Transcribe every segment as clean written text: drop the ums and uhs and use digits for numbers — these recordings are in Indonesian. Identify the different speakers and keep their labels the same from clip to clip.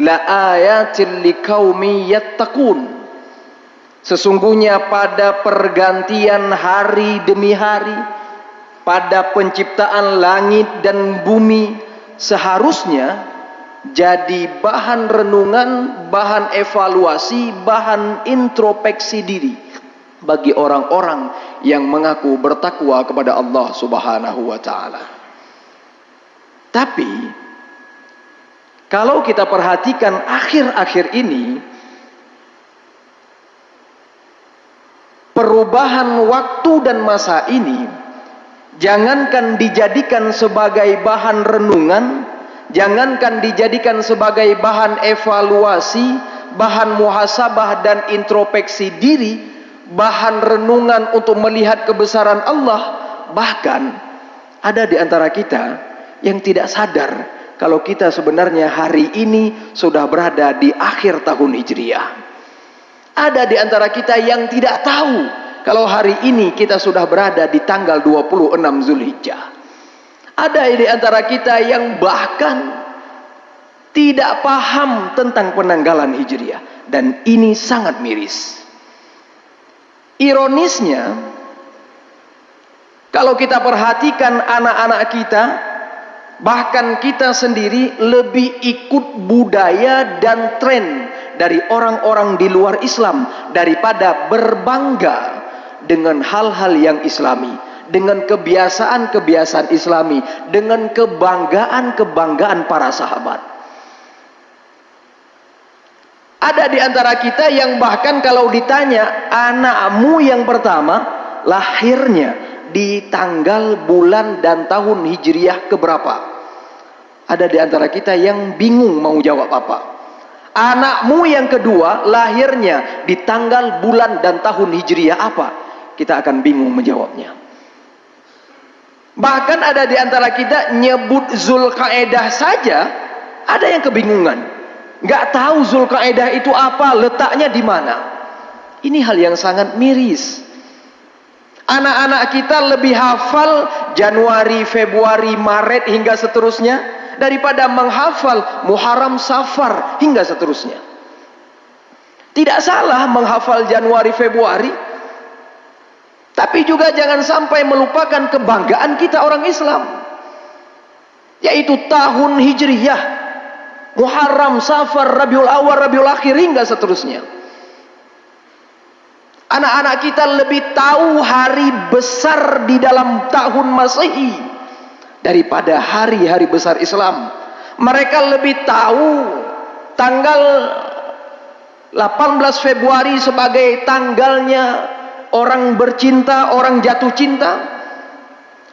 Speaker 1: la ayatil liqaumi yattaqun. Sesungguhnya pada pergantian hari demi hari, pada penciptaan langit dan bumi, seharusnya jadi bahan renungan, bahan evaluasi, bahan introspeksi diri bagi orang-orang yang mengaku bertakwa kepada Allah Subhanahu wa taala. Tapi kalau kita perhatikan akhir-akhir ini, perubahan waktu dan masa ini jangankan dijadikan sebagai bahan renungan, jangankan dijadikan sebagai bahan evaluasi, bahan muhasabah dan introspeksi diri, bahan renungan untuk melihat kebesaran Allah. Bahkan ada di antara kita yang tidak sadar kalau kita sebenarnya hari ini sudah berada di akhir tahun Hijriah. Ada di antara kita yang tidak tahu kalau hari ini kita sudah berada di tanggal 26 Zulhijjah. Ada di antara kita yang bahkan tidak paham tentang penanggalan Hijriah, dan ini sangat miris. Ironisnya, kalau kita perhatikan anak-anak kita, bahkan kita sendiri lebih ikut budaya dan tren dari orang-orang di luar Islam daripada berbangga dengan hal-hal yang Islami, dengan kebiasaan-kebiasaan Islami, dengan kebanggaan-kebanggaan para sahabat. Ada di antara kita yang bahkan kalau ditanya, anakmu yang pertama lahirnya di tanggal, bulan dan tahun Hijriah keberapa? Ada di antara kita yang bingung mau jawab apa. Anakmu yang kedua lahirnya di tanggal, bulan dan tahun Hijriah apa? Kita akan bingung menjawabnya. Bahkan ada di antara kita nyebut Zulqa'edah saja ada yang kebingungan. Nggak tahu Zulqa'edah itu apa, letaknya di mana. Ini hal yang sangat miris. Anak-anak kita lebih hafal Januari, Februari, Maret hingga seterusnya daripada menghafal Muharram, Safar hingga seterusnya. Tidak salah menghafal Januari, Februari, tapi juga jangan sampai melupakan kebanggaan kita orang Islam, yaitu tahun Hijriyah, Muharram, Safar, Rabiul Awal, Rabiul Akhir hingga seterusnya. Anak-anak kita lebih tahu hari besar di dalam tahun Masehi daripada hari-hari besar Islam. Mereka lebih tahu tanggal 18 Februari sebagai tanggalnya orang bercinta, orang jatuh cinta.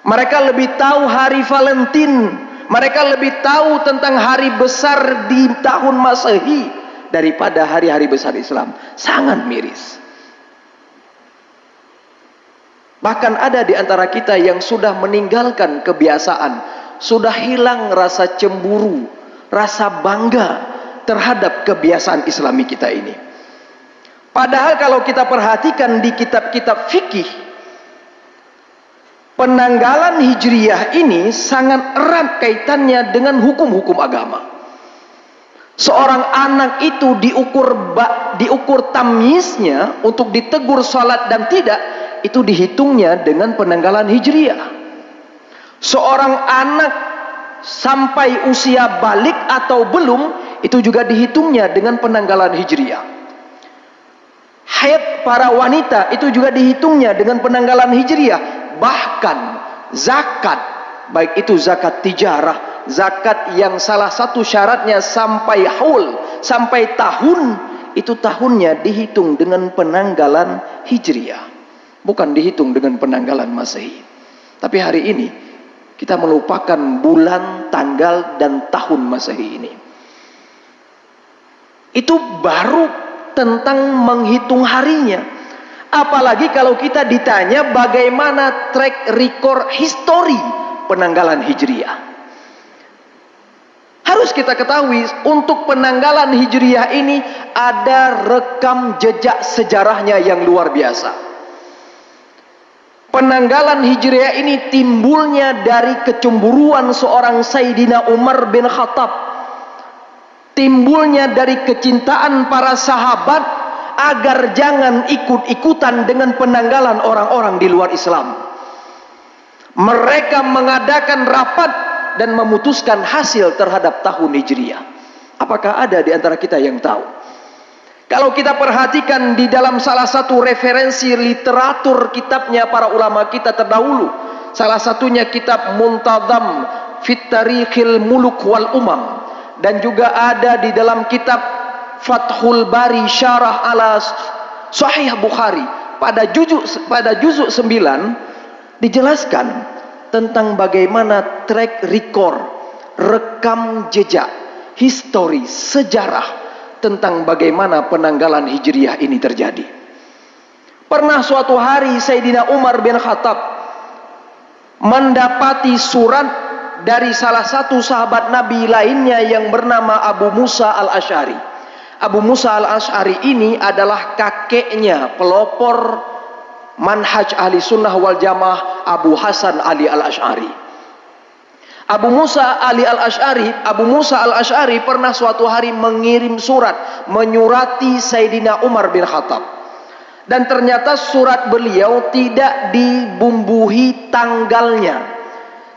Speaker 1: Mereka lebih tahu hari Valentine. Mereka lebih tahu tentang hari besar di tahun Masehi daripada hari-hari besar Islam. Sangat miris. Bahkan ada di antara kita yang sudah meninggalkan kebiasaan, sudah hilang rasa cemburu, rasa bangga terhadap kebiasaan Islami kita ini. Padahal kalau kita perhatikan di kitab-kitab fikih, penanggalan Hijriyah ini sangat erat kaitannya dengan hukum-hukum agama. Seorang anak itu diukur tamyiznya untuk ditegur salat dan tidak, itu dihitungnya dengan penanggalan Hijriyah. Seorang anak sampai usia balik atau belum, itu juga dihitungnya dengan penanggalan Hijriyah. Haid para wanita itu juga dihitungnya dengan penanggalan Hijriyah. Bahkan zakat, baik itu zakat tijarah, zakat yang salah satu syaratnya sampai haul, sampai tahun, itu tahunnya dihitung dengan penanggalan Hijriyah, bukan dihitung dengan penanggalan Masehi. Tapi hari ini kita melupakan bulan, tanggal dan tahun Masehi ini. Itu baru tentang menghitung harinya. Apalagi kalau kita ditanya bagaimana track record history penanggalan Hijriyah. Harus kita ketahui, untuk penanggalan Hijriyah ini ada rekam jejak sejarahnya yang luar biasa. Penanggalan Hijriyah ini timbulnya dari kecemburuan seorang Sayyidina Umar bin Khattab. timbulnya dari kecintaan para sahabat agar jangan ikut-ikutan dengan penanggalan orang-orang di luar Islam. Mereka mengadakan rapat dan memutuskan hasil terhadap tahun Hijriah. Apakah ada di antara kita yang tahu? Kalau kita perhatikan di dalam salah satu referensi literatur kitabnya para ulama kita terdahulu, salah satunya kitab Muntazam Fit Tarikhil Muluk wal Umam, dan juga ada di dalam kitab Fathul Bari Syarah ala Sahih Bukhari pada juzuk 9 dijelaskan tentang bagaimana track record, rekam jejak, histori, sejarah tentang bagaimana penanggalan Hijriah ini terjadi. Pernah suatu hari Sayyidina Umar bin Khattab mendapati surat dari salah satu sahabat Nabi lainnya yang bernama Abu Musa al-Asy'ari. Abu Musa al-Asy'ari ini adalah kakeknya pelopor manhaj ahli sunnah wal jamaah Abu Hasan Ali al-Asy'ari. Abu Musa al-Asy'ari pernah suatu hari mengirim surat menyurati Sayyidina Umar bin Khattab, dan ternyata surat beliau tidak dibumbuhi tanggalnya,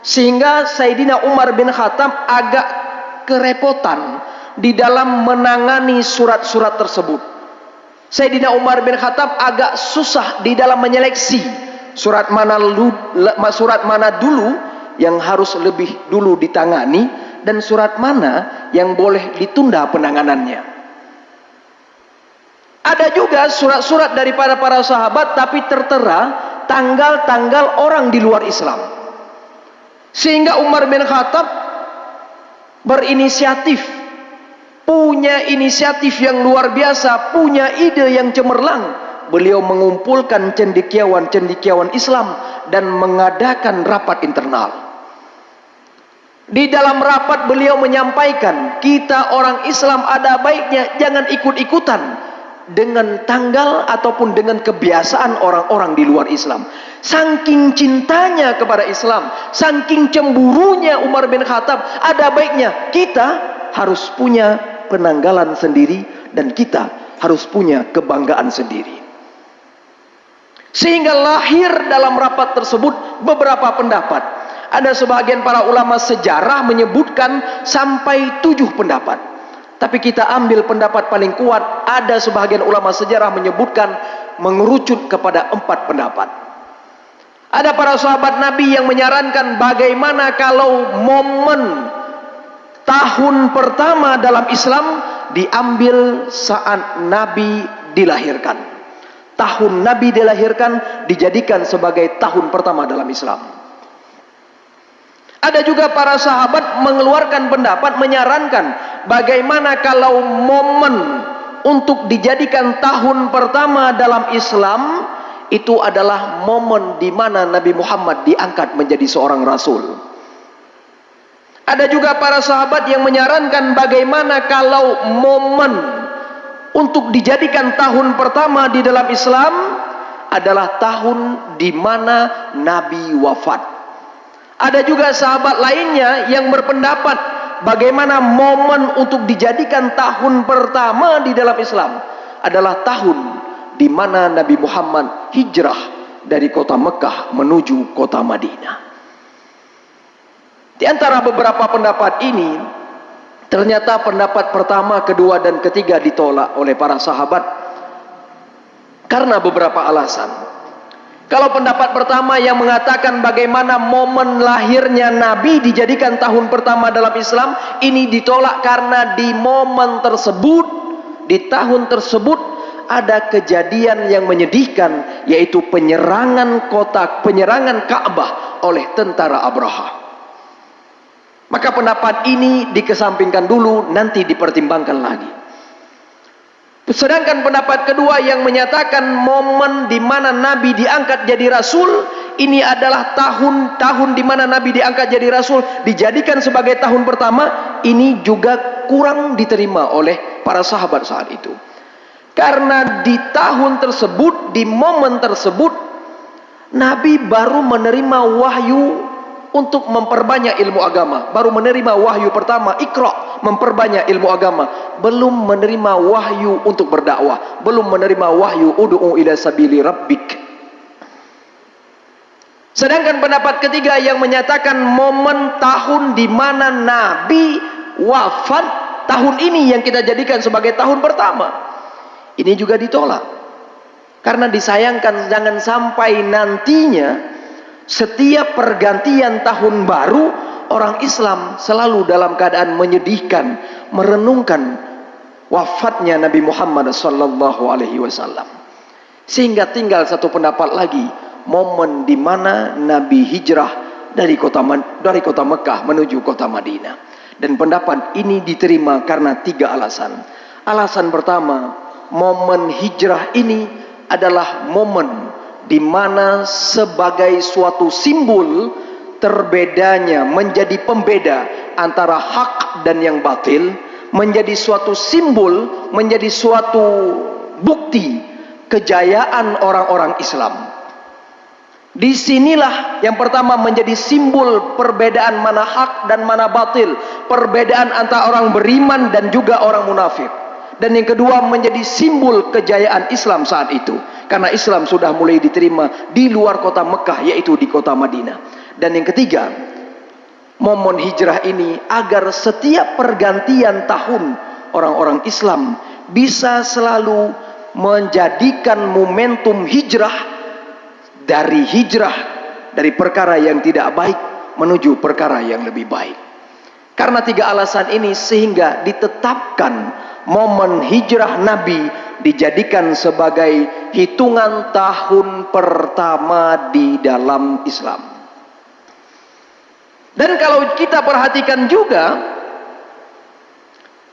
Speaker 1: sehingga Sayyidina Umar bin Khattab agak kerepotan di dalam menangani surat-surat tersebut. Sayyidina Umar bin Khattab agak susah di dalam menyeleksi surat mana dulu yang harus lebih dulu ditangani dan surat mana yang boleh ditunda penanganannya. Ada juga surat-surat daripada para sahabat tapi tertera tanggal-tanggal orang di luar Islam, sehingga Umar bin Khattab berinisiatif, punya inisiatif yang luar biasa, punya ide yang cemerlang. Beliau mengumpulkan cendekiawan-cendekiawan Islam dan mengadakan rapat internal. Di dalam rapat beliau menyampaikan, kita orang Islam ada baiknya jangan ikut-ikutan dengan tanggal ataupun dengan kebiasaan orang-orang di luar Islam. Saking cintanya kepada Islam, saking cemburunya Umar bin Khattab, ada baiknya kita harus punya penanggalan sendiri dan kita harus punya kebanggaan sendiri. Sehingga lahir dalam rapat tersebut beberapa pendapat. Ada sebagian para ulama sejarah menyebutkan sampai 7 pendapat. Tapi kita ambil pendapat paling kuat. Ada sebagian ulama sejarah menyebutkan mengerucut kepada 4 pendapat. Ada para sahabat Nabi yang menyarankan bagaimana kalau momen tahun pertama dalam Islam diambil saat Nabi dilahirkan. Tahun Nabi dilahirkan dijadikan sebagai tahun pertama dalam Islam. Ada juga para sahabat mengeluarkan pendapat menyarankan bagaimana kalau momen untuk dijadikan tahun pertama dalam Islam itu adalah momen di mana Nabi Muhammad diangkat menjadi seorang rasul. Ada juga para sahabat yang menyarankan bagaimana kalau momen untuk dijadikan tahun pertama di dalam Islam adalah tahun di mana Nabi wafat. Ada juga sahabat lainnya yang berpendapat bagaimana momen untuk dijadikan tahun pertama di dalam Islam adalah tahun di mana Nabi Muhammad hijrah dari kota Mekah menuju kota Madinah. Di antara beberapa pendapat ini, ternyata pendapat pertama, kedua, dan ketiga ditolak oleh para sahabat karena beberapa alasan. Kalau pendapat pertama yang mengatakan bagaimana momen lahirnya Nabi dijadikan tahun pertama dalam Islam, ini ditolak karena di momen tersebut, di tahun tersebut ada kejadian yang menyedihkan, yaitu penyerangan Ka'bah oleh tentara Abraha. Maka pendapat ini dikesampingkan dulu, nanti dipertimbangkan lagi. Sedangkan pendapat kedua yang menyatakan momen di mana Nabi diangkat jadi Rasul, ini adalah tahun di mana Nabi diangkat jadi Rasul, dijadikan sebagai tahun pertama, ini juga kurang diterima oleh para sahabat saat itu. Karena di tahun tersebut, di momen tersebut, Nabi baru menerima wahyu untuk memperbanyak ilmu agama. Baru menerima wahyu pertama, Iqra, memperbanyak ilmu agama. Belum menerima wahyu untuk berdakwah. Belum menerima wahyu ud'u ila sabili rabbik. Sedangkan pendapat ketiga yang menyatakan momen tahun di mana Nabi wafat, tahun ini yang kita jadikan sebagai tahun pertama, ini juga ditolak. Karena disayangkan jangan sampai nantinya setiap pergantian tahun baru orang Islam selalu dalam keadaan menyedihkan, merenungkan wafatnya Nabi Muhammad SAW. Sehingga tinggal satu pendapat lagi, momen di mana Nabi hijrah dari kota Mekah menuju kota Madinah. Dan pendapat ini diterima karena 3 alasan. Alasan pertama, momen hijrah ini adalah momen di mana sebagai suatu simbol terbedanya, menjadi pembeda antara hak dan yang batil, menjadi suatu simbol, menjadi suatu bukti kejayaan orang-orang Islam. Disinilah yang pertama menjadi simbol perbedaan mana hak dan mana batil, perbedaan antara orang beriman dan juga orang munafik. Dan yang kedua menjadi simbol kejayaan Islam saat itu, karena Islam sudah mulai diterima di luar kota Mekah, yaitu di kota Madinah. Dan yang ketiga, momen hijrah ini agar setiap pergantian tahun orang-orang Islam bisa selalu menjadikan momentum hijrah dari perkara yang tidak baik menuju perkara yang lebih baik. Karena 3 alasan ini sehingga ditetapkan momen hijrah Nabi dijadikan sebagai hitungan tahun pertama di dalam Islam. Dan kalau kita perhatikan juga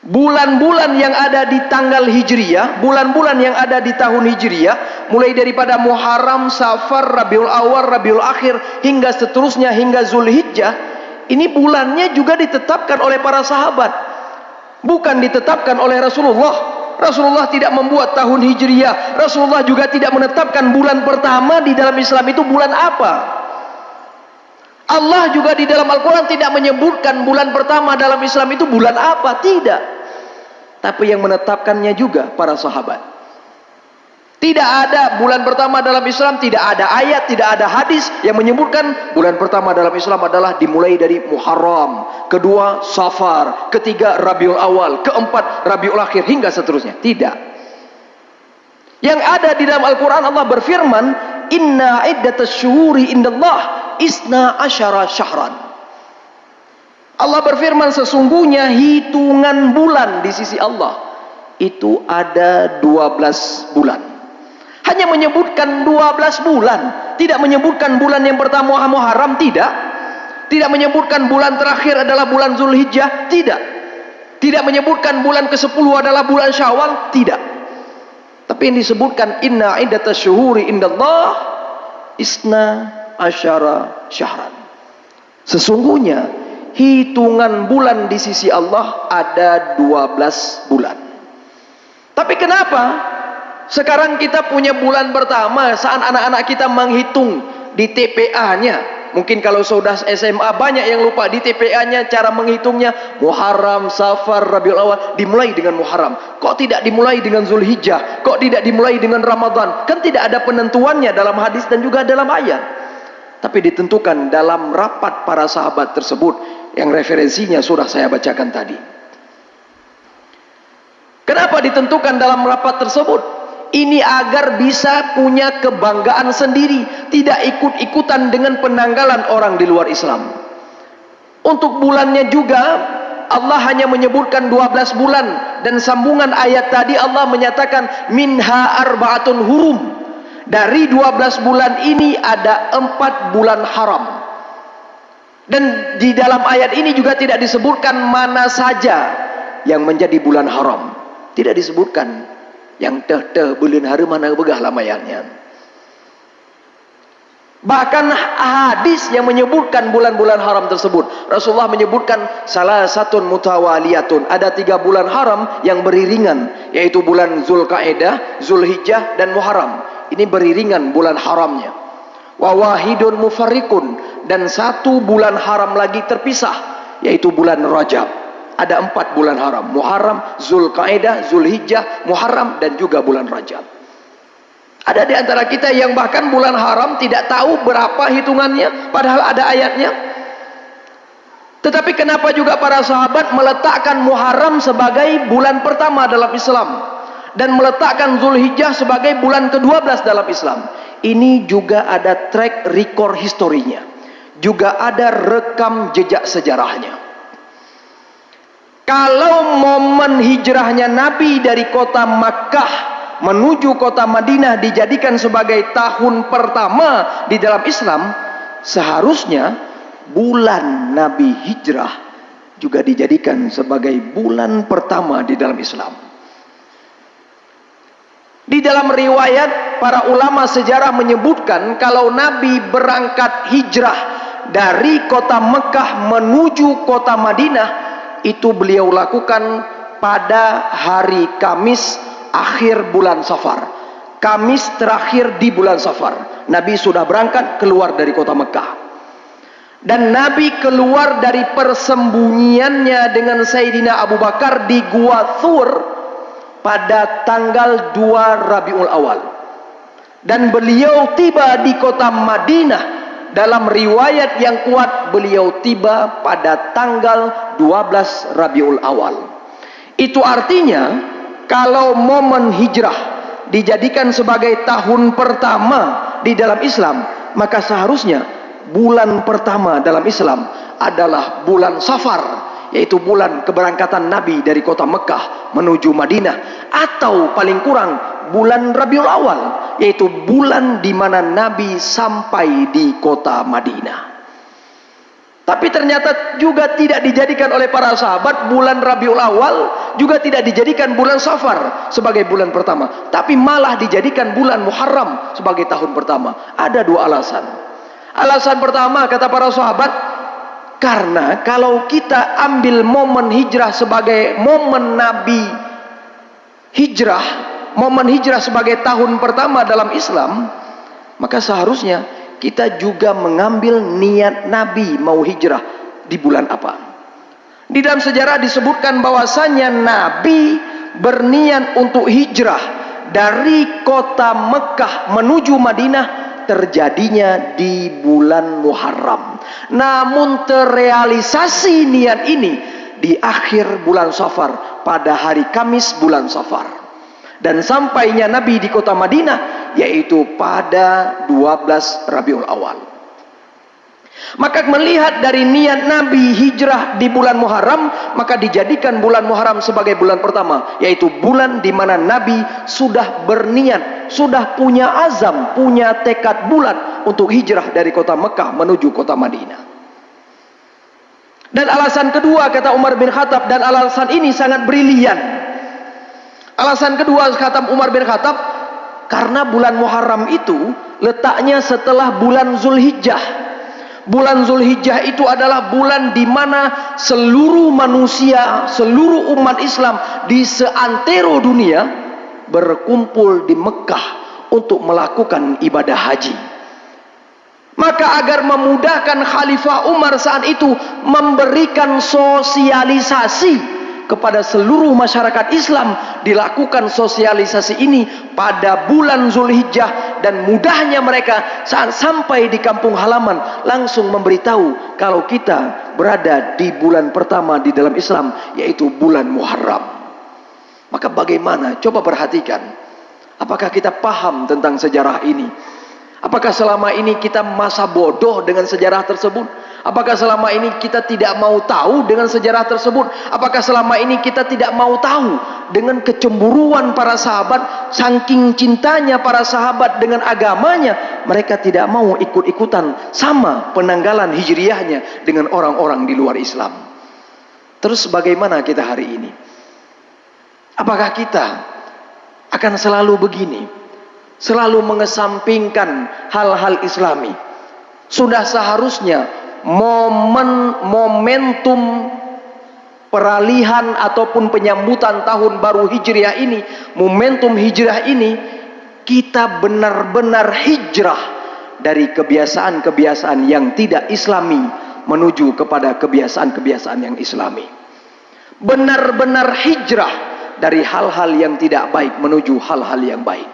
Speaker 1: bulan-bulan yang ada di tanggal Hijriyah, bulan-bulan yang ada di tahun Hijriyah, mulai daripada Muharram, Safar, Rabiul Awal, Rabiul Akhir, hingga seterusnya hingga Zulhijjah, ini bulannya juga ditetapkan oleh para sahabat, bukan ditetapkan oleh Rasulullah. Rasulullah tidak membuat tahun Hijriyah. Rasulullah juga tidak menetapkan bulan pertama di dalam Islam itu bulan apa. Allah juga di dalam Al-Quran tidak menyebutkan bulan pertama dalam Islam itu bulan apa. Tidak. Tapi yang menetapkannya juga para sahabat. Tidak ada bulan pertama dalam Islam, tidak ada ayat, tidak ada hadis yang menyebutkan bulan pertama dalam Islam adalah dimulai dari Muharram, kedua Safar, ketiga Rabiul Awal, keempat Rabiul Akhir, hingga seterusnya. Tidak. Yang ada di dalam Al-Quran, Allah berfirman, Inna iddatas syuhuri indallah isna asyara syahran. Allah berfirman, sesungguhnya hitungan bulan di sisi Allah itu ada 12 bulan. Hanya menyebutkan 12 bulan, tidak menyebutkan bulan yang pertama Muharram, tidak. Tidak menyebutkan bulan terakhir adalah bulan Zulhijjah, tidak. Tidak menyebutkan bulan ke-10 adalah bulan Syawal, tidak. Tapi yang disebutkan inna iddatasy syuhuri indallah isna asyara syahran. Sesungguhnya hitungan bulan di sisi Allah ada 12 bulan. Tapi kenapa sekarang kita punya bulan pertama saat anak-anak kita menghitung di TPA-nya? Mungkin kalau sudah SMA banyak yang lupa di TPA-nya cara menghitungnya Muharram, Safar, Rabiul Awal dimulai dengan Muharram. Kok tidak dimulai dengan Zulhijjah? Kok tidak dimulai dengan Ramadan? Kan tidak ada penentuannya dalam hadis dan juga dalam ayat. Tapi ditentukan dalam rapat para sahabat tersebut yang referensinya sudah saya bacakan tadi. Kenapa ditentukan dalam rapat tersebut? Ini agar bisa punya kebanggaan sendiri, tidak ikut-ikutan dengan penanggalan orang di luar Islam. Untuk bulannya juga Allah hanya menyebutkan 12 bulan, dan sambungan ayat tadi Allah menyatakan minha arba'atun hurum. Dari 12 bulan ini ada 4 bulan haram. Dan di dalam ayat ini juga tidak disebutkan mana saja yang menjadi bulan haram. Tidak disebutkan. Yang teh bulan hari mana begah lamayanya. Bahkan hadis yang menyebutkan bulan-bulan haram tersebut, Rasulullah menyebutkan salah satu mutawaliyatun, ada 3 bulan haram yang beriringan, yaitu bulan Zulqa'dah, Zulhijjah dan Muharram. Ini beriringan bulan haramnya. wa wahidun mufarriqun, dan satu bulan haram lagi terpisah, yaitu bulan Rajab. Ada 4 bulan haram: Muharram, Zulqa'dah, Zulhijjah, Muharram, dan juga bulan Rajab. Ada di antara kita yang bahkan bulan haram tidak tahu berapa hitungannya, padahal ada ayatnya. Tetapi kenapa juga para sahabat meletakkan Muharram sebagai bulan pertama dalam Islam dan meletakkan Zulhijjah sebagai bulan ke-12 dalam Islam? Ini juga ada track record historinya, juga ada rekam jejak sejarahnya. Kalau momen hijrahnya Nabi dari kota Makkah menuju kota Madinah dijadikan sebagai tahun pertama di dalam Islam, seharusnya bulan Nabi hijrah juga dijadikan sebagai bulan pertama di dalam Islam. Di dalam riwayat, para ulama sejarah menyebutkan kalau Nabi berangkat hijrah dari kota Mekah menuju kota Madinah, itu beliau lakukan pada hari Kamis akhir bulan Safar. Kamis terakhir di bulan Safar, Nabi sudah berangkat keluar dari kota Mekah. Dan Nabi keluar dari persembunyiannya dengan Sayyidina Abu Bakar di Gua Thur pada tanggal 2 Rabiul Awal. Dan beliau tiba di kota Madinah, dalam riwayat yang kuat beliau tiba pada tanggal 12 Rabiul Awal. Itu artinya kalau momen hijrah dijadikan sebagai tahun pertama di dalam Islam, maka seharusnya bulan pertama dalam Islam adalah bulan Safar, yaitu bulan keberangkatan Nabi dari kota Mekah menuju Madinah, atau paling kurang bulan Rabiul Awal, yaitu bulan di mana Nabi sampai di kota Madinah. Tapi ternyata juga tidak dijadikan oleh para sahabat bulan Rabiul Awal, juga tidak dijadikan bulan Safar sebagai bulan pertama, tapi malah dijadikan bulan Muharram sebagai tahun pertama. Ada 2 alasan. Alasan pertama, kata para sahabat, karena kalau kita ambil momen hijrah sebagai momen Nabi hijrah, momen hijrah sebagai tahun pertama dalam Islam, maka seharusnya kita juga mengambil niat Nabi mau hijrah di bulan apa. Di dalam sejarah disebutkan bahwasanya Nabi berniat untuk hijrah dari kota Mekah menuju Madinah terjadinya di bulan Muharram. Namun terrealisasi niat ini di akhir bulan Safar, pada hari Kamis bulan Safar. Dan sampainya Nabi di kota Madinah yaitu pada 12 Rabiul Awal. Maka melihat dari niat Nabi hijrah di bulan Muharram, maka dijadikan bulan Muharram sebagai bulan pertama, yaitu bulan di mana Nabi sudah berniat, sudah punya azam, punya tekad bulat untuk hijrah dari kota Mekah menuju kota Madinah. Dan alasan kedua, kata Umar bin Khattab, dan alasan ini sangat brilian. Alasan kedua, kata Umar bin Khattab, karena bulan Muharram itu letaknya setelah bulan Zulhijjah. Bulan Zulhijjah itu adalah bulan di mana seluruh manusia, seluruh umat Islam di seantero dunia berkumpul di Mekah untuk melakukan ibadah haji. Maka agar memudahkan Khalifah Umar saat itu memberikan sosialisasi kepada seluruh masyarakat Islam, dilakukan sosialisasi ini pada bulan Zulhijjah, dan mudahnya mereka saat sampai di kampung halaman langsung memberitahu kalau kita berada di bulan pertama di dalam Islam, yaitu bulan Muharram. Maka bagaimana? Coba perhatikan. Apakah kita paham tentang sejarah ini? Apakah selama ini kita masa bodoh dengan sejarah tersebut? Apakah selama ini kita tidak mau tahu dengan sejarah tersebut? Apakah selama ini kita tidak mau tahu dengan kecemburuan para sahabat, saking cintanya para sahabat dengan agamanya, mereka tidak mau ikut-ikutan sama penanggalan hijriyahnya dengan orang-orang di luar Islam. Terus bagaimana kita hari ini? Apakah kita akan selalu begini? Selalu mengesampingkan hal-hal Islami? Sudah seharusnya momentum peralihan ataupun penyambutan tahun baru Hijriah ini, momentum hijrah ini, kita benar-benar hijrah dari kebiasaan-kebiasaan yang tidak islami menuju kepada kebiasaan-kebiasaan yang islami. Benar-benar hijrah dari hal-hal yang tidak baik menuju hal-hal yang baik.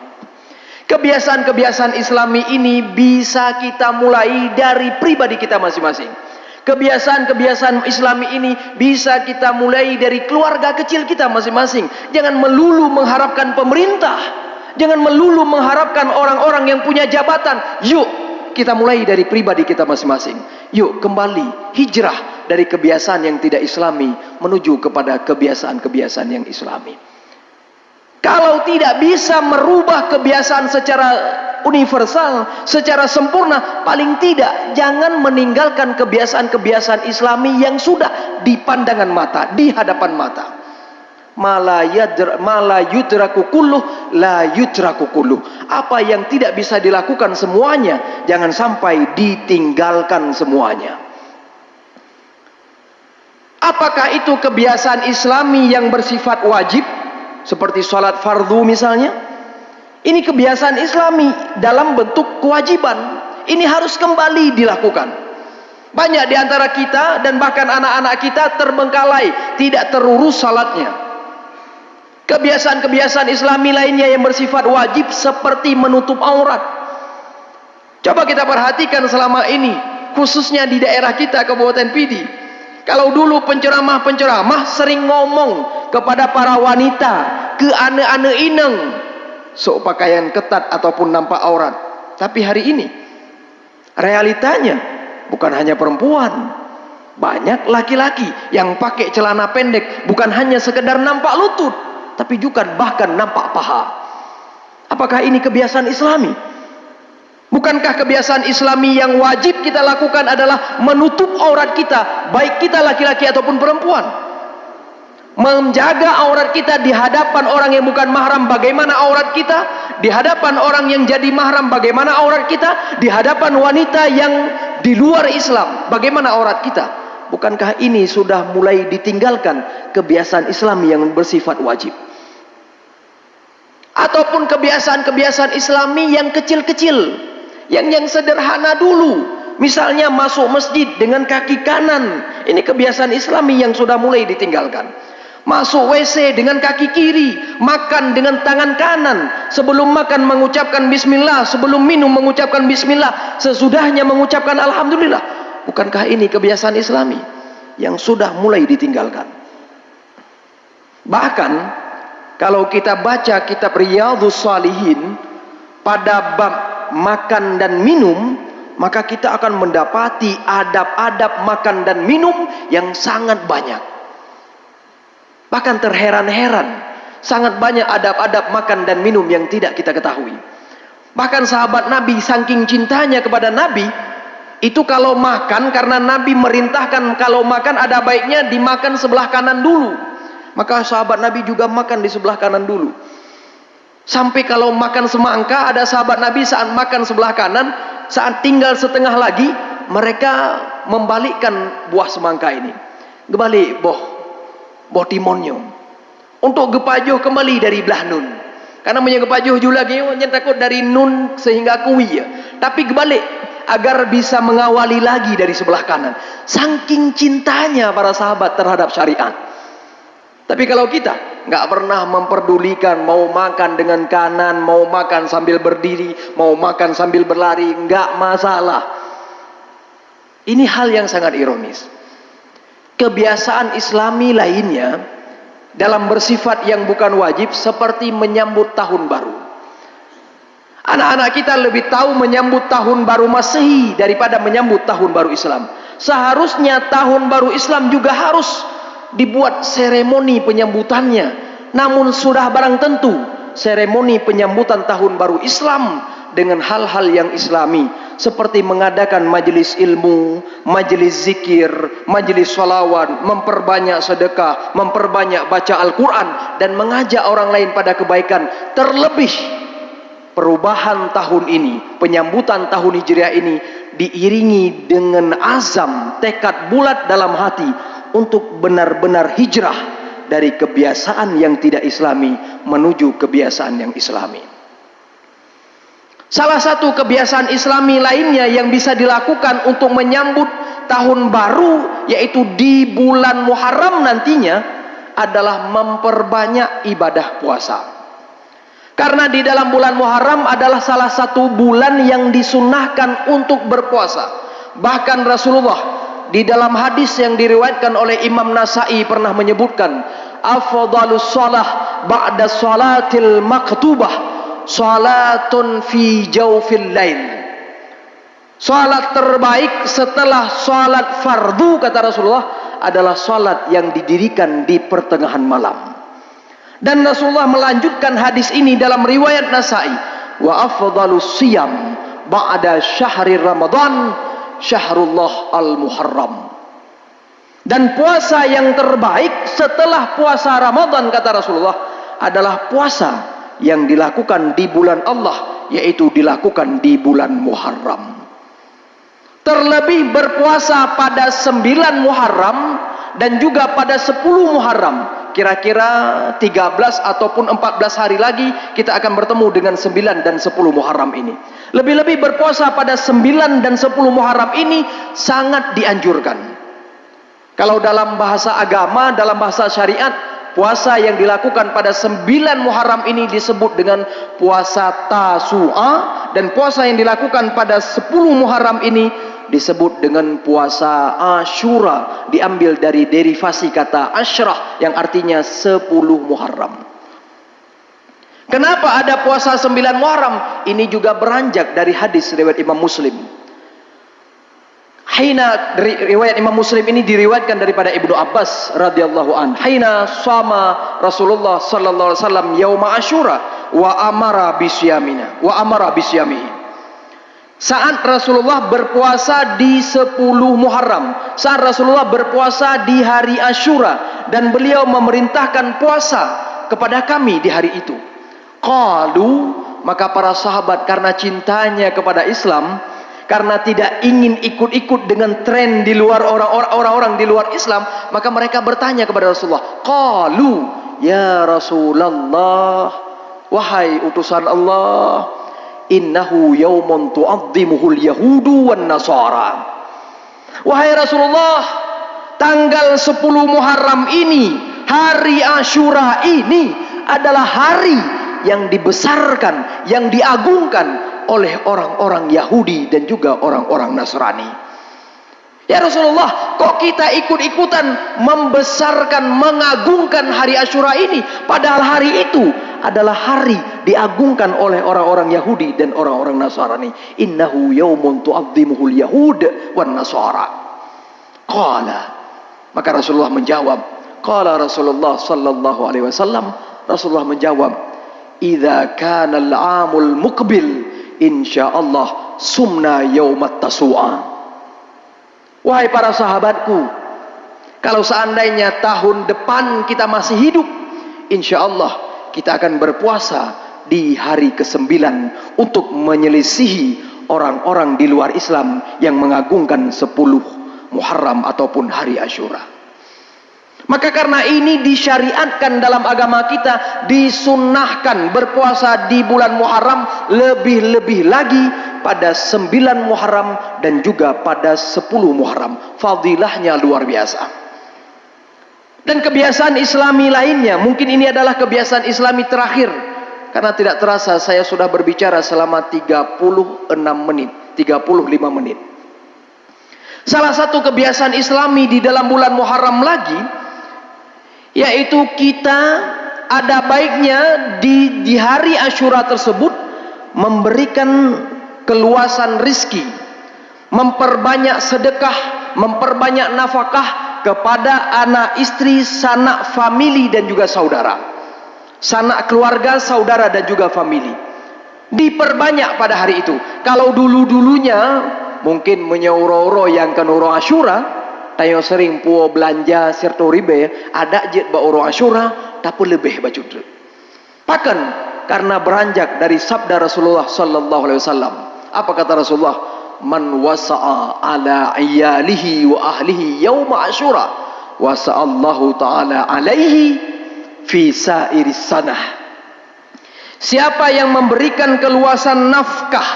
Speaker 1: Kebiasaan-kebiasaan islami ini bisa kita mulai dari pribadi kita masing-masing. Kebiasaan-kebiasaan islami ini bisa kita mulai dari keluarga kecil kita masing-masing. Jangan melulu mengharapkan pemerintah, jangan melulu mengharapkan orang-orang yang punya jabatan. Yuk kita mulai dari pribadi kita masing-masing. Yuk kembali hijrah dari kebiasaan yang tidak islami menuju kepada kebiasaan-kebiasaan yang islami. Kalau tidak bisa merubah kebiasaan secara universal, secara sempurna, paling tidak jangan meninggalkan kebiasaan-kebiasaan islami yang sudah di pandangan mata, di hadapan mata. Mala yudraku kulluh la yudraku kulluh. Apa yang tidak bisa dilakukan semuanya, jangan sampai ditinggalkan semuanya. Apakah itu kebiasaan islami yang bersifat wajib, seperti sholat fardu misalnya? Ini kebiasaan islami dalam bentuk kewajiban. Ini harus kembali dilakukan. Banyak di antara kita dan bahkan anak-anak kita terbengkalai, tidak terurus salatnya. Kebiasaan-kebiasaan islami lainnya yang bersifat wajib seperti menutup aurat. Coba kita perhatikan selama ini, khususnya di daerah kita, Kabupaten Pidi. Kalau dulu penceramah-penceramah sering ngomong kepada para wanita, ke ane-ane ineng, sok pakaian ketat ataupun nampak aurat. Tapi hari ini realitanya bukan hanya perempuan, banyak laki-laki yang pakai celana pendek, bukan hanya sekedar nampak lutut, tapi juga bahkan nampak paha. Apakah ini kebiasaan islami? Bukankah kebiasaan islami yang wajib kita lakukan adalah menutup aurat kita, baik kita laki-laki ataupun perempuan? Menjaga aurat kita di hadapan orang yang bukan mahram, bagaimana aurat kita? Di hadapan orang yang jadi mahram, bagaimana aurat kita? Di hadapan wanita yang di luar Islam, bagaimana aurat kita? Bukankah ini sudah mulai ditinggalkan kebiasaan Islami yang bersifat wajib? Ataupun kebiasaan-kebiasaan Islami yang kecil-kecil, yang sederhana dulu. Misalnya masuk masjid dengan kaki kanan, ini kebiasaan Islami yang sudah mulai ditinggalkan. Masuk WC dengan kaki kiri, makan dengan tangan kanan, sebelum makan mengucapkan bismillah, sebelum minum mengucapkan bismillah, sesudahnya mengucapkan alhamdulillah. Bukankah ini kebiasaan Islami yang sudah mulai ditinggalkan? Bahkan kalau kita baca kitab Riyadhus Shalihin pada bab makan dan minum, maka kita akan mendapati adab-adab makan dan minum yang sangat banyak. Bahkan terheran-heran, sangat banyak adab-adab makan dan minum yang tidak kita ketahui. Bahkan sahabat Nabi saking cintanya kepada Nabi, itu kalau makan, karena Nabi merintahkan kalau makan ada baiknya dimakan sebelah kanan dulu, maka sahabat Nabi juga makan di sebelah kanan dulu. Sampai kalau makan semangka, ada sahabat Nabi saat makan sebelah kanan, saat tinggal setengah lagi, mereka membalikkan buah semangka ini. Kembali boh timonnya untuk gepajuh kembali dari belah nun, karena punya gepajuh juga lagi yang takut dari nun sehingga kuwi ya. Tapi kebalik agar bisa mengawali lagi dari sebelah kanan, saking cintanya para sahabat terhadap syariat. Tapi kalau kita nggak pernah memperdulikan mau makan dengan kanan, mau makan sambil berdiri, mau makan sambil berlari, nggak masalah. Ini hal yang sangat ironis. Kebiasaan Islami lainnya dalam bersifat yang bukan wajib, seperti menyambut tahun baru. Anak-anak kita lebih tahu menyambut tahun baru Masehi daripada menyambut tahun baru Islam. Seharusnya tahun baru Islam juga harus dibuat seremoni penyambutannya. Namun sudah barang tentu seremoni penyambutan tahun baru Islam dengan hal-hal yang islami, seperti mengadakan majelis ilmu, majelis zikir, majelis sholawat, memperbanyak sedekah, memperbanyak baca Al-Quran, dan mengajak orang lain pada kebaikan. Terlebih perubahan tahun ini, penyambutan tahun Hijriah ini diiringi dengan azam, tekad bulat dalam hati untuk benar-benar hijrah dari kebiasaan yang tidak islami menuju kebiasaan yang islami. Salah satu kebiasaan Islami lainnya yang bisa dilakukan untuk menyambut tahun baru, yaitu di bulan Muharram nantinya, adalah memperbanyak ibadah puasa. Karena di dalam bulan Muharram adalah salah satu bulan yang disunnahkan untuk berpuasa. Bahkan Rasulullah di dalam hadis yang diriwayatkan oleh Imam Nasai pernah menyebutkan, afdhalus shalah ba'da shalatil maktubah salatun fi jawfil lail. Salat terbaik setelah salat fardu, kata Rasulullah, adalah salat yang didirikan di pertengahan malam. Dan Rasulullah melanjutkan hadis ini dalam riwayat Nasai, wa afdhalus siyam ba'da syahri Ramadan syahrullah al-Muharram. Dan puasa yang terbaik setelah puasa Ramadan, kata Rasulullah, adalah puasa yang dilakukan di bulan Allah, yaitu dilakukan di bulan Muharram. Terlebih berpuasa pada 9 Muharram dan juga pada 10 Muharram, kira-kira 13 ataupun 14 hari lagi kita akan bertemu dengan 9 dan 10 Muharram ini. Lebih-lebih berpuasa pada 9 dan 10 Muharram ini sangat dianjurkan. Kalau dalam bahasa agama, dalam bahasa syariat, puasa yang dilakukan pada 9 Muharram ini disebut dengan puasa Tasu'a, dan puasa yang dilakukan pada 10 Muharram ini disebut dengan puasa Asyura, diambil dari derivasi kata Asyrah yang artinya 10 Muharram. Kenapa ada puasa 9 Muharram? Ini juga beranjak dari hadis riwayat Imam Muslim. Riwayat Imam Muslim ini diriwayatkan daripada Ibnu Abbas radhiyallahu an. Haina sama Rasulullah sallallahu alaihi wasallam yauma Asyura wa amara bisyamihi. Saat Rasulullah berpuasa di 10 Muharram, saat Rasulullah berpuasa di hari Asyura, dan beliau memerintahkan puasa kepada kami di hari itu. Qalu, maka para sahabat karena cintanya kepada Islam, karena tidak ingin ikut-ikut dengan tren di luar orang-orang di luar Islam, maka mereka bertanya kepada Rasulullah. Qalu, ya Rasulullah, wahai utusan Allah, innahu yaumun tu'azzimuhul yahudu wan nasara. Wahai Rasulullah, tanggal 10 Muharram ini, hari Asyura ini adalah hari yang dibesarkan, yang diagungkan oleh orang-orang Yahudi dan juga orang-orang Nasrani. Ya Rasulullah, kok kita ikut-ikutan membesarkan, mengagungkan hari Asyura ini, padahal hari itu adalah hari diagungkan oleh orang-orang Yahudi dan orang-orang Nasrani. Innahu yaumun tu'azzimuhul yahud wan nasara. Qala, maka Rasulullah menjawab. Qala Rasulullah sallallahu alaihi wasallam, Rasulullah menjawab, idza kana al-'amul muqbil insyaallah sumna yaumat tasu'a. Wahai para sahabatku, kalau seandainya tahun depan kita masih hidup, insyaallah kita akan berpuasa di hari ke-9 untuk menyelisihi orang-orang di luar Islam yang mengagungkan 10 Muharram ataupun hari Asyura. Maka karena ini disyariatkan dalam agama kita, disunnahkan berpuasa di bulan Muharram, lebih-lebih lagi pada 9 Muharram dan juga pada 10 Muharram. Fadilahnya luar biasa. Dan kebiasaan Islami lainnya, mungkin ini adalah kebiasaan Islami terakhir, karena tidak terasa saya sudah berbicara selama 35 menit. Salah satu kebiasaan Islami di dalam bulan Muharram lagi, yaitu kita ada baiknya di hari Asyura tersebut memberikan keluasan rizki, memperbanyak sedekah, memperbanyak nafkah kepada anak istri, sanak famili dan juga saudara, sanak keluarga, saudara dan juga famili. Diperbanyak pada hari itu. Kalau dulu-dulunya mungkin menyauro-uro yang kenuro Asyura, tayo sering puo belanja serta ribe, ada jet ba oro Asyura tapi lebih baju. Pakan karena beranjak dari sabda Rasulullah sallallahu alaihi wasallam. Apa kata Rasulullah? Man wasa'a ala iyalihi wa ahlihi yauma Asyura wasa'allahu ta'ala alaihi fi sa'iris sanah. Siapa yang memberikan keluasan nafkah,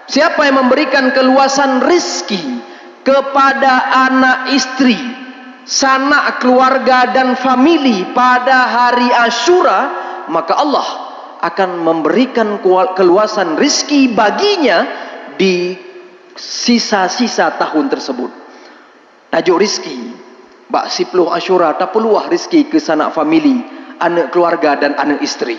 Speaker 1: siapa yang memberikan keluasan rizki kepada anak istri, sanak keluarga dan famili pada hari Asyura, maka Allah akan memberikan keluasan rizki baginya di sisa-sisa tahun tersebut. Tajuk rizki bak 10 Asyura tak peluah rizki ke sanak famili, anak keluarga dan anak istri.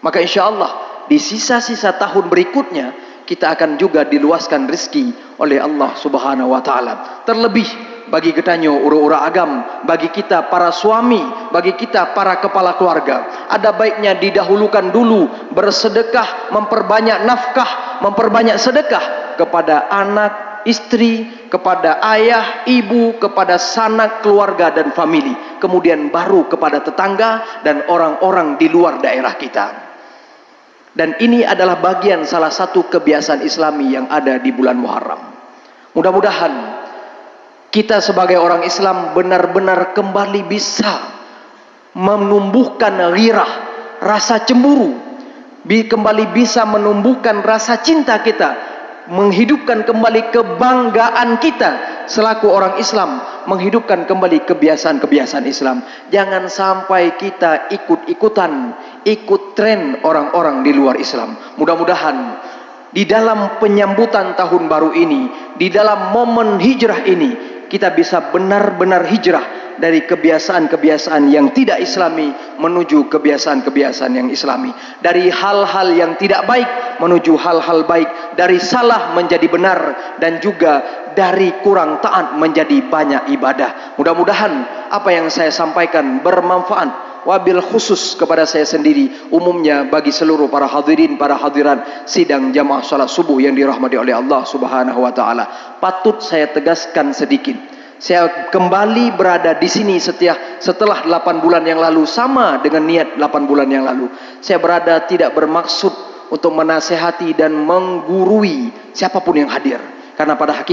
Speaker 1: Maka insya-Allah di sisa-sisa tahun berikutnya kita akan juga diluaskan rizki oleh Allah Subhanahu wa taala. Terlebih bagi getanyo ura-ura agam, bagi kita para suami, bagi kita para kepala keluarga, ada baiknya didahulukan dulu bersedekah, memperbanyak nafkah, memperbanyak sedekah kepada anak, istri, kepada ayah, ibu, kepada sanak keluarga dan famili, kemudian baru kepada tetangga dan orang-orang di luar daerah kita. Dan ini adalah bagian salah satu kebiasaan Islami yang ada di bulan Muharram. Mudah-mudahan kita sebagai orang Islam benar-benar kembali bisa menumbuhkan ghirah, rasa cemburu, kembali bisa menumbuhkan rasa cinta kita, menghidupkan kembali kebanggaan kita selaku orang Islam, menghidupkan kembali kebiasaan-kebiasaan Islam. Jangan sampai kita ikut tren orang-orang di luar Islam. Mudah-mudahan di dalam penyambutan tahun baru ini, di dalam momen hijrah ini, kita bisa benar-benar hijrah dari kebiasaan-kebiasaan yang tidak Islami menuju kebiasaan-kebiasaan yang Islami, dari hal-hal yang tidak baik menuju hal-hal baik, dari salah menjadi benar, dan juga dari kurang taat menjadi banyak ibadah. Mudah-mudahan apa yang saya sampaikan bermanfaat, wabil khusus kepada saya sendiri, umumnya bagi seluruh para hadirin, para hadirat sidang jamaah salat subuh yang dirahmati oleh Allah Subhanahu wa taala. Patut saya tegaskan sedikit, saya kembali berada di sini setelah 8 bulan yang lalu, sama dengan niat 8 bulan yang lalu. Saya berada tidak bermaksud untuk menasehati dan menggurui siapapun yang hadir, karena pada hakikatnya